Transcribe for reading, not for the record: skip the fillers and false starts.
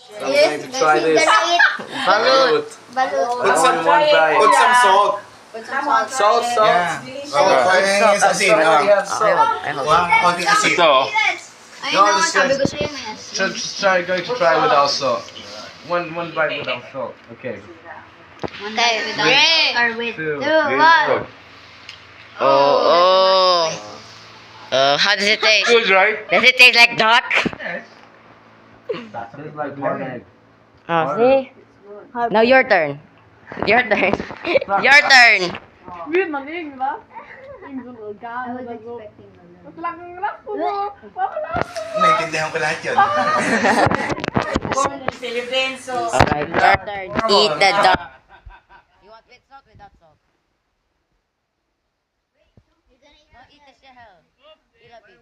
So I'm going to try this. Balut. Put some salt. Salt. Yeah. Yung asin. Konting asin. Ito. Ayun na, sabi ko sa'yo may asin. Going to try without salt. One bite without salt. Okay. One day without or with Two. one. Oh. How does it taste? Good, right? Does it taste like duck? Tastes like hard egg. Oh, see? Now your turn. Your turn. Your turn. Weird man irgendwie, was? Irgend so ein I Organ was oder so. expecting that. Was lang ang lakas mo mo? Bakit lakas mo? Naintindihan ko lahat yun. Alright, your turn. Eat the duck. You want with salt, without salt? No, eat the shell. Eat a bit.